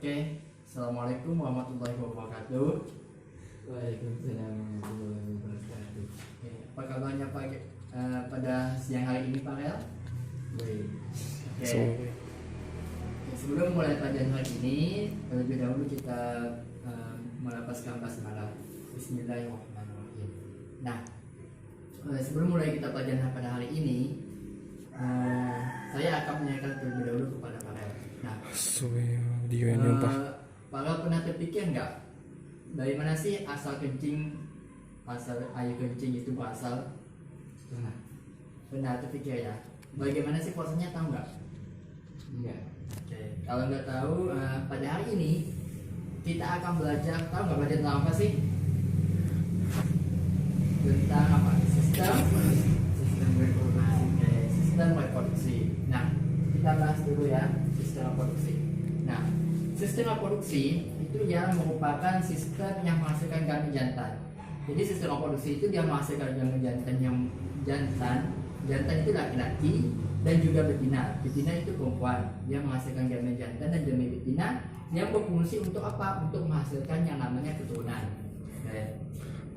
Oke, Assalamualaikum warahmatullahi wabarakatuh. Waalaikumsalam warahmatullahi wabarakatuh. Oke, apa kabarnya pada siang hari ini Pak Rel? Baik. Oke. Oke, sebelum mulai pelajaran hari ini, terlebih dahulu kita melafazkan basmalah. Bismillahirrahmanirrahim. Nah, sebelum mulai kita pelajaran pada hari ini, saya akan menanyakan terlebih dahulu kepada Pak Rel. Nah, Pak Rel pernah terpikir nggak dari mana sih asal air kencing itu berasal? Pernah terpikir ya? Bagaimana sih prosesnya, tahu nggak? Enggak. Oke, kalau nggak tahu, pada hari ini kita akan belajar, tahu nggak belajar tentang apa sih? Tentang apa? Sistem reproduksi. Oke, sistem reproduksi. Nah, kita bahas dulu ya sistem reproduksi. Nah, sistem reproduksi itu yang merupakan sistem yang menghasilkan gamet jantan. Jadi sistem reproduksi itu dia menghasilkan gamet jantan yang jantan itu laki-laki dan juga betina. Betina itu perempuan. Dia menghasilkan gamet jantan dan gamet betina yang berfungsi untuk apa? Untuk menghasilkan yang namanya keturunan.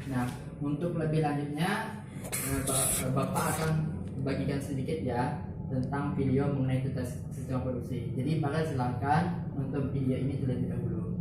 Nah, untuk lebih lanjutnya, Bapak akan bagikan sedikit ya tentang video mengenai sistem reproduksi. Jadi Bapak silakan nonton video ini terlebih dahulu.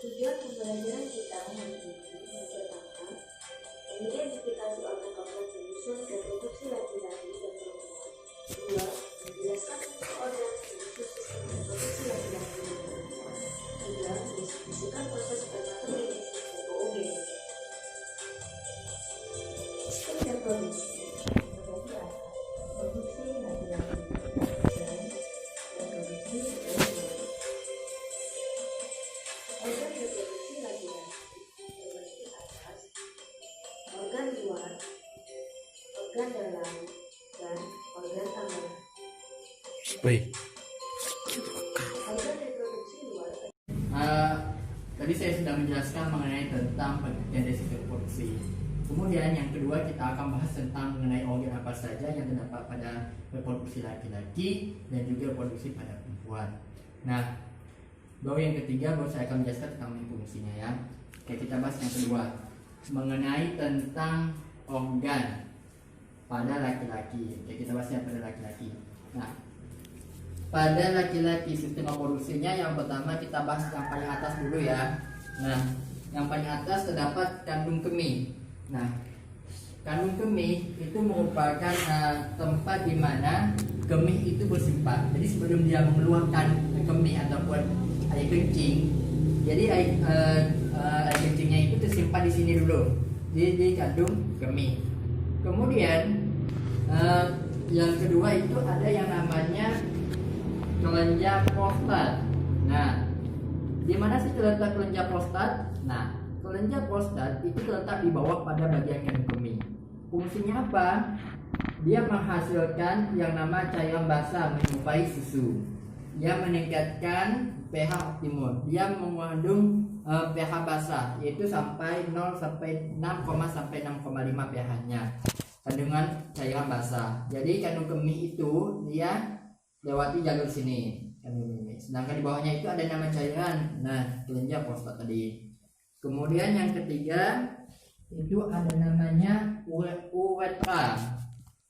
Tujuan pembelajaran kita hari ini yang pertama, mengidentifikasi organ-organ penyusun dan reproduksi laki-laki dan perempuan. Dua, menjelaskan fungsi organ penyusun sistem reproduksi laki-laki dan perempuan. Tiga, mendiskusikan proses spermatogenesis dan oogenesis. Sistem reproduksi berarti apa? Produksi laki-laki dan reproduksi perempuan. Organ reproduksi laki-laki berbentuk atas, organ luar, organ dalam, dan organ tambahan. Baik. Organ reproduksi luar Tadi saya sudah menjelaskan mengenai tentang pengertian dari sistem reproduksi. Kemudian yang kedua kita akan bahas tentang mengenai organ apa saja yang terdapat pada reproduksi laki-laki dan juga reproduksi pada perempuan. Nah, baru yang ketiga baru saya akan menjelaskan tentang fungsinya ya. Oke, kita bahas yang kedua mengenai tentang organ pada laki-laki. Oke, kita bahas yang pada laki-laki. Nah, pada laki-laki sistem reproduksinya yang pertama kita bahas yang paling atas dulu ya. Nah, yang paling atas terdapat kandung kemih. Nah, kandung kemih itu merupakan tempat di mana kemih itu bersimpan. Jadi sebelum dia mengeluarkan kemih ataupun air kencing, jadi air kencingnya itu tersimpan di sini dulu di kandung kemih. Kemudian yang kedua itu ada yang namanya kelenjar prostat. Nah, di mana sih terletak kelenjar prostat? Nah, kelenjar prostat itu terletak di bawah pada bagian kandung kemih. Fungsinya apa? Dia menghasilkan yang nama cairan basah menyerupai susu. Dia meningkatkan pH optimum. Dia mengandung pH basah, yaitu sampai 0 sampai 6, sampai 6,5 pH-nya. Kandungan cairan basah. Jadi kandung kemih itu dia lewati jalur sini, kandung kemih. Sedangkan di bawahnya itu ada nama cairan. Nah, kelenjar prostat tadi. Kemudian yang ketiga itu ada namanya uretra.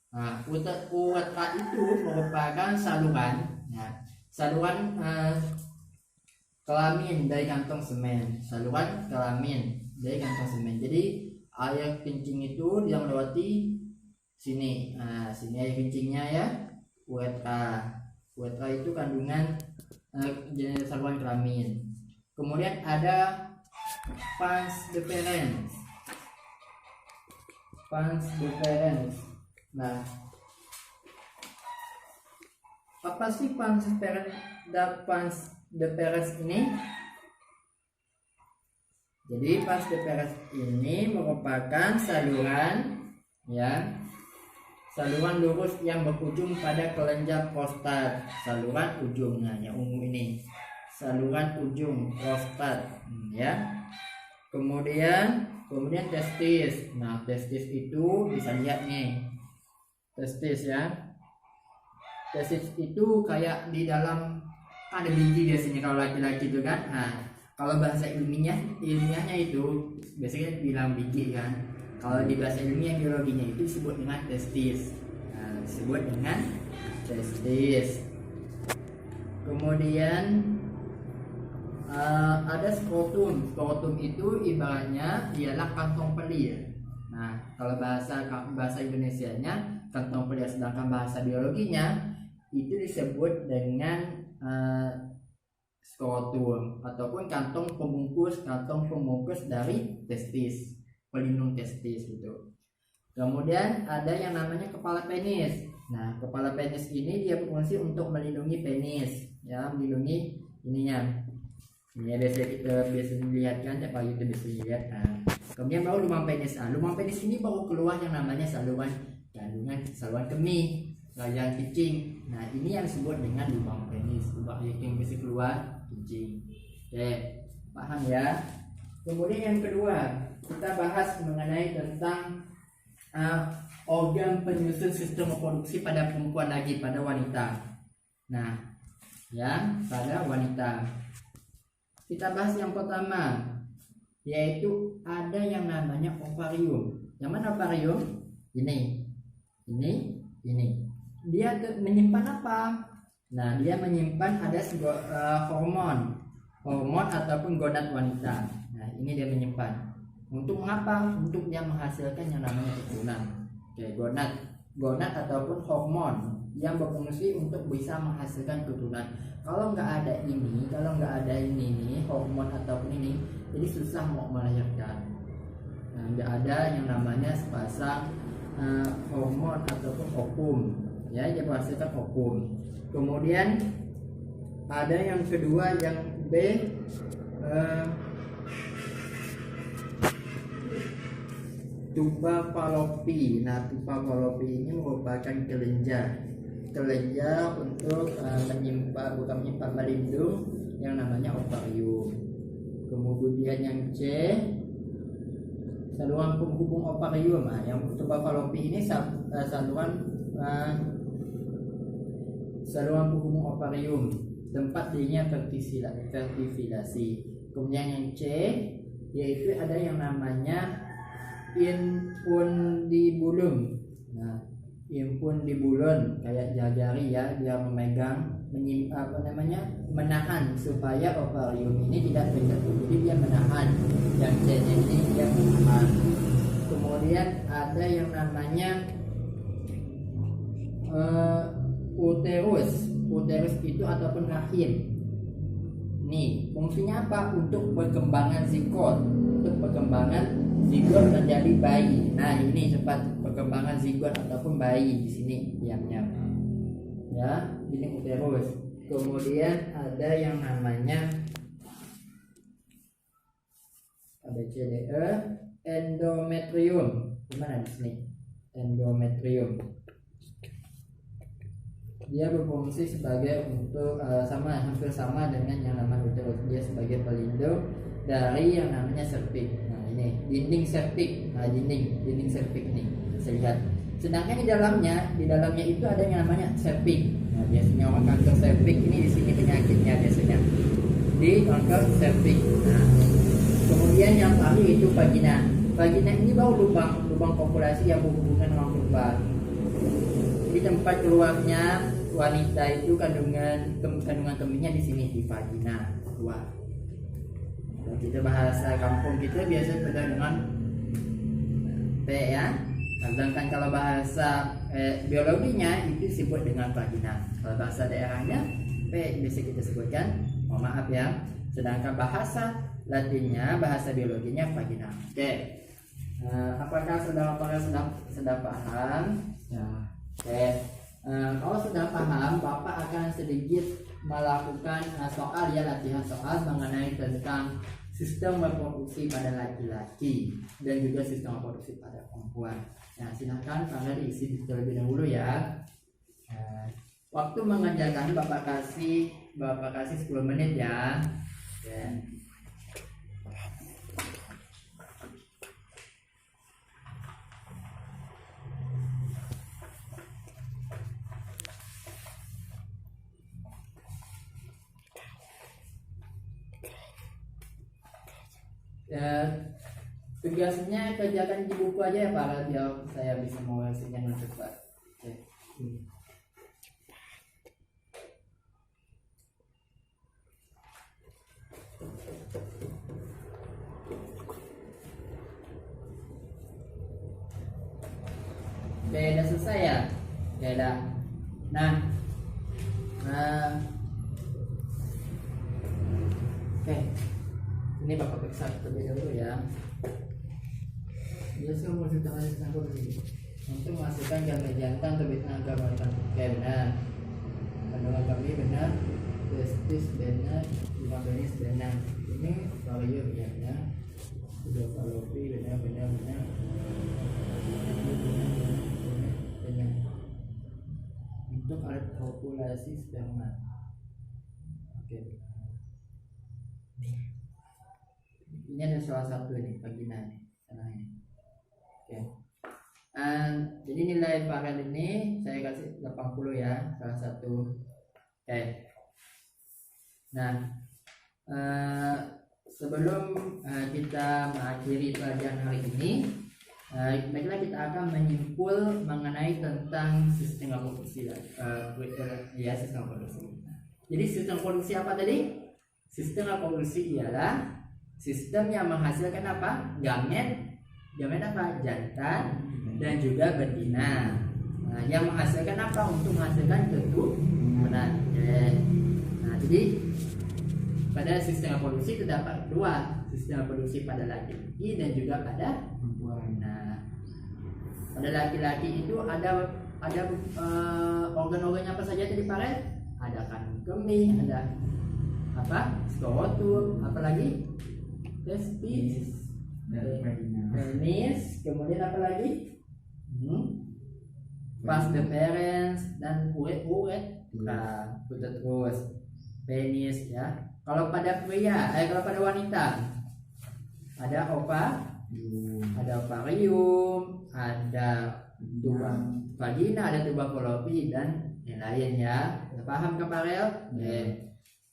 Nah, uretra itu merupakan saluran, saluran kelamin dari kantong semen, saluran kelamin dari kantong semen. Jadi air kencing itu yang melewati sini. Nah, sini air kencingnya ya, uretra. Uretra itu kandungan saluran kelamin. Kemudian ada pons deferens. Pons deferens. Nah, apa sih pons deferens ini? Jadi pons deferens ini merupakan saluran saluran lurus yang berujung pada kelenjar prostat. Saluran ujungnya yang ungu ini, saluran ujung prostat Kemudian testis. Nah, testis itu bisa lihat nih, testis ya. Testis itu kayak di dalam ada biji biasanya kalau laki-laki itu kan. Nah, kalau bahasa ilmiahnya itu biasanya bilang biji kan. Kalau di bahasa ilmiah biologinya itu disebut dengan testis. Nah, disebut dengan testis. Kemudian ada skrotum. Skrotum itu ibaratnya ialah kantong pelir. Nah, kalau bahasa Indonesianya kantong pelir, sedangkan bahasa biologinya itu disebut dengan skrotum ataupun kantong pembungkus dari testis, pelindung testis gitu. Kemudian ada yang namanya kepala penis. Nah, kepala penis ini dia berfungsi untuk melindungi penis, melindungi ininya. Ini kita biasa lihat kan, apa itu bisa lihat. Nah, kemudian baru lubang penis. Nah, lubang penis ini baru keluar yang namanya saluran kemih, saluran kencing. Nah, ini yang disebut dengan lubang penis, lubang yang bisa keluar kencing. Oke, paham ya? Kemudian yang kedua, kita bahas mengenai tentang organ penyusun sistem reproduksi pada perempuan lagi, pada wanita. Nah, pada wanita. Kita bahas yang pertama, yaitu ada yang namanya ovarium. Yang mana ovarium? Ini. Dia menyimpan apa? Nah, dia menyimpan ada hormon ataupun gonad wanita. Nah, ini dia menyimpan. Untuk mengapa? Untuk dia menghasilkan yang namanya keturunan. Oke, gonad ataupun hormon yang berfungsi untuk bisa menghasilkan keturunan. Kalau nggak ada ini nih hormon ataupun ini, jadi susah mau melahirkan. Nah, nggak ada yang namanya sepasang hormon ataupun ovum, dia menghasilkan ovum. Kemudian ada yang kedua, yang B, tuba falopi. Nah, tuba falopi ini merupakan kelenjar untuk melindung yang namanya ovarium. Kemudian yang C, saluran penghubung ovarium. Nah, yang tuba falopi ini saluran penghubung ovarium, tempat dirinya fertilasi. Kemudian yang C, yaitu ada yang namanya infundibulum. Nah, infundibulum kayak jari ya, dia menahan supaya ovarium ini tidak terjatuh. Jadi dia menahan. Yang C ini dia menahan. Kemudian ada yang namanya uterus. Uterus itu ataupun rahim. Nih, fungsinya apa? Untuk perkembangan zigot. Zigot menjadi bayi. Nah, ini tempat perkembangan zigot ataupun bayi di sini diamnya. Ya, ini uterus. Kemudian ada yang namanya endometrium. Gimana di sini? Endometrium. Dia berfungsi sebagai untuk hampir sama dengan yang namanya uterus. Dia sebagai pelindung dari yang namanya cervix. Nah ini dinding cervix. Nah dinding cervix ini bisa lihat. Sedangkan di dalamnya itu ada yang namanya cervix. Nah biasanya orang kanker cervix ini di sini penyakitnya biasanya di kanker cervix. Nah kemudian yang terakhir itu vagina. Vagina ini baru lubang populasi yang berhubungan dengan vulva. Di tempat keluarnya wanita itu kandungan kemihnya di sini di vagina keluar. Kalau kita bahasa kampung kita biasa pada dengan P ya. Sedangkan kalau bahasa biologinya itu disebut dengan vagina. Kalau bahasa daerahnya P bisa kita sebutkan. Mohon maaf ya. Sedangkan bahasa Latinnya, bahasa biologinya vagina. Oke. Apakah saudara sudah paham? Ya. Oke. Kalau sudah paham, Bapak akan sedikit melakukan latihan soal mengenai tentang sistem reproduksi pada laki-laki dan juga sistem reproduksi pada perempuan. Nah, silakan kalian diisi terlebih dahulu ya. Waktu mengerjakan Bapak kasih 10 menit ya. Oke. Tugasnya kerjakan di buku aja ya Pak, biar saya bisa mengisinya dengan cepat. Oke. Oke, udah selesai ya? Oke, udah. Nah, oke. Ini Bapak periksa terlebih dahulu ya. Biasa umur tangan sangkut ini untuk menghasilkan gambar jantan terbitnya gambar oke benar. Kandungan kami benar, testis benar, lima penis benar. Ini vario ya. Sudah falopi benar. Untuk alat populasi sperma. Oke. Ini ada salah satu nih vagina nih tanahnya. Oke. Jadi nilai varian ini saya kasih 80 ya, salah satu. Oke. Nah, sebelum kita mengakhiri pelajaran hari ini, baiklah kita akan menyimpul mengenai tentang sistem reproduksi sistem reproduksi. Jadi sistem reproduksi apa tadi? Sistem reproduksi ialah sistem yang menghasilkan apa? Gamet apa? Jantan dan juga betina. Nah, yang menghasilkan apa? Untuk menghasilkan keturunan. Nah, jadi pada sistem reproduksi terdapat dua, sistem reproduksi pada laki-laki dan juga pada perempuan. Nah, pada laki-laki itu ada organ-organnya apa saja tadi Pak? Ada kandung kemih, ada apa? Skrotum, apalagi? Testis, penis, kemudian apa lagi? Vas deferens dan uret. Nah, terus penis ya. Kalau pada pria, kalau pada wanita ada ada ovarium, ada tuba vagina, ada tuba fallopi dan yang lain ya. Paham ke Parel?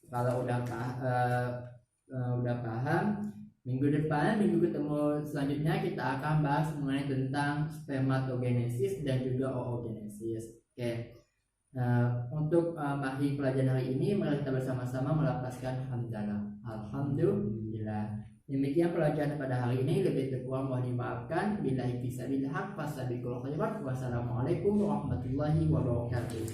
Kalau udah paham, minggu ketemu selanjutnya kita akan bahas mengenai tentang spermatogenesis dan juga oogenesis. Oke. Untuk mahir pelajaran hari ini, mari kita bersama-sama melafazkan hamdalah. Alhamdulillah. Demikian pelajaran pada hari ini, lebih kurang mohon dimaafkan. Billahi fisabilil haq fasabiqul khairat. Wassalamualaikum warahmatullahi wabarakatuh.